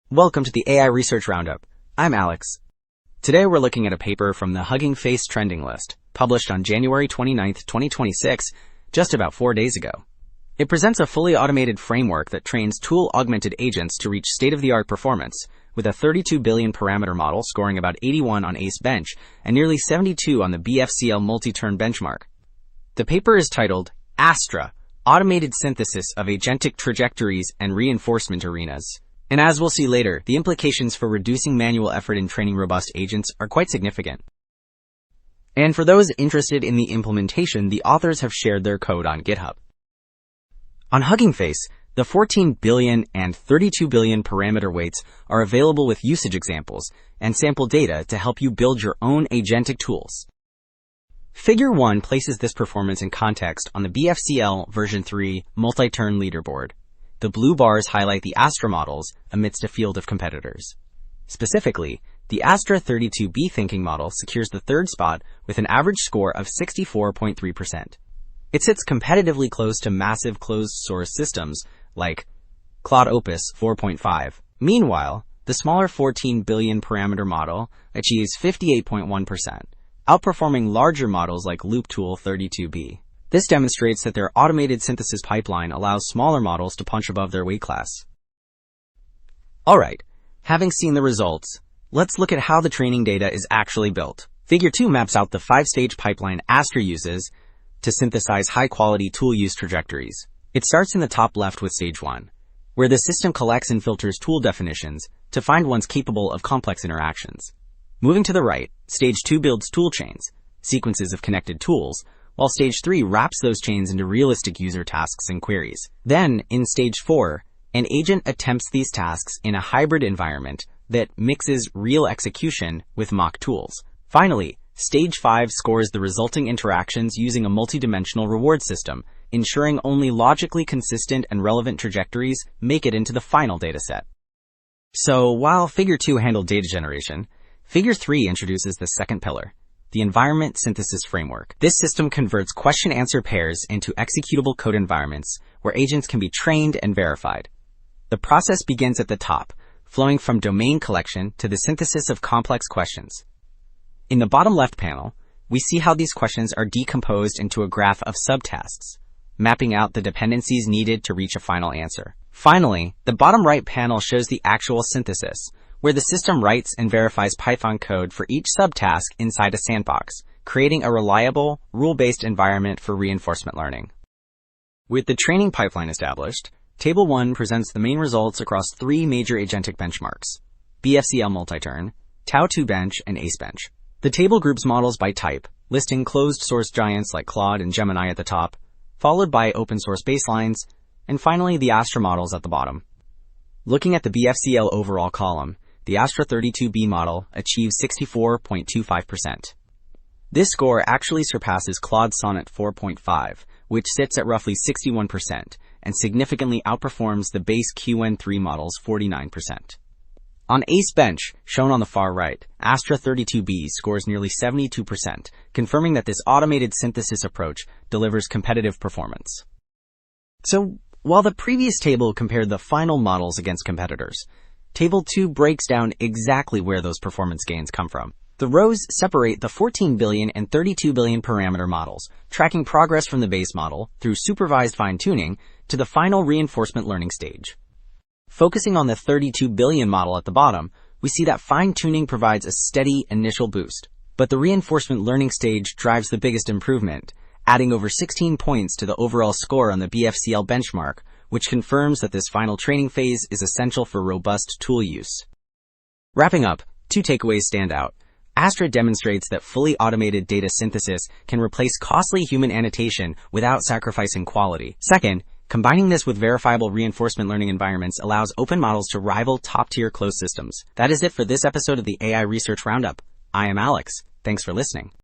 Welcome to the AI Research Roundup. I'm Alex. Today we're looking at a paper from the Hugging Face trending list, published on January 29, 2026, just about 4 days ago. It presents a fully automated framework that trains tool-augmented agents to reach state-of-the-art performance, with a 32 billion parameter model scoring about 81 on ACE bench and nearly 72 on the BFCL multi-turn benchmark. The paper is titled ASTRA, Automated Synthesis of Agentic Trajectories and Reinforcement Arenas. And as we'll see later, the implications for reducing manual effort in training robust agents are quite significant. And for those interested in the implementation, the authors have shared their code on GitHub. On Hugging Face, the 14 billion and 32 billion parameter weights are available with usage examples and sample data to help you build your own agentic tools. Figure 1 places this performance in context on the BFCL version 3 multi-turn leaderboard. The blue bars highlight the ASTRA models amidst a field of competitors. Specifically, the ASTRA 32B thinking model secures the third spot with an average score of 64.3%. It sits competitively close to massive closed-source systems like Claude Opus 4.5. Meanwhile, the smaller 14 billion parameter model achieves 58.1%, outperforming larger models like LoopTool 32B. This demonstrates that their automated synthesis pipeline allows smaller models to punch above their weight class. Alright, having seen the results, let's look at how the training data is actually built. Figure 2 maps out the 5-stage pipeline ASTRA uses to synthesize high-quality tool use trajectories. It starts in the top left with stage 1, where the system collects and filters tool definitions to find ones capable of complex interactions. Moving to the right, stage 2 builds tool chains, sequences of connected tools, while stage 3 wraps those chains into realistic user tasks and queries. Then, in stage 4, an agent attempts these tasks in a hybrid environment that mixes real execution with mock tools. Finally, stage 5 scores the resulting interactions using a multidimensional reward system, ensuring only logically consistent and relevant trajectories make it into the final dataset. So, while Figure 2 handled data generation, Figure 3 introduces the second pillar, the Environment Synthesis Framework. This system converts question-answer pairs into executable code environments where agents can be trained and verified. The process begins at the top, flowing from domain collection to the synthesis of complex questions. In the bottom left panel, we see how these questions are decomposed into a graph of subtasks, mapping out the dependencies needed to reach a final answer. Finally, the bottom right panel shows the actual synthesis, where the system writes and verifies Python code for each subtask inside a sandbox, creating a reliable, rule-based environment for reinforcement learning. With the training pipeline established, Table 1 presents the main results across 3 major agentic benchmarks: BFCL multi-turn, Tau2 bench, and ACE bench. The table groups models by type, listing closed-source giants like Claude and Gemini at the top, followed by open-source baselines, and finally the ASTRA models at the bottom. Looking at the BFCL overall column, the ASTRA 32B model achieves 64.25%. This score actually surpasses Claude Sonnet 4.5, which sits at roughly 61%, and significantly outperforms the base QN3 model's 49%. On ACE bench, shown on the far right, ASTRA 32B scores nearly 72%, confirming that this automated synthesis approach delivers competitive performance. So, while the previous table compared the final models against competitors, Table 2 breaks down exactly where those performance gains come from. The rows separate the 14 billion and 32 billion parameter models, tracking progress from the base model through supervised fine-tuning to the final reinforcement learning stage. Focusing on the 32 billion model at the bottom, we see that fine-tuning provides a steady initial boost, but the reinforcement learning stage drives the biggest improvement, adding over 16 points to the overall score on the BFCL benchmark, which confirms that this final training phase is essential for robust tool use. Wrapping up, 2 takeaways stand out. ASTRA demonstrates that fully automated data synthesis can replace costly human annotation without sacrificing quality. Second, combining this with verifiable reinforcement learning environments allows open models to rival top-tier closed systems. That is it for this episode of the AI Research Roundup. I am Alex. Thanks for listening.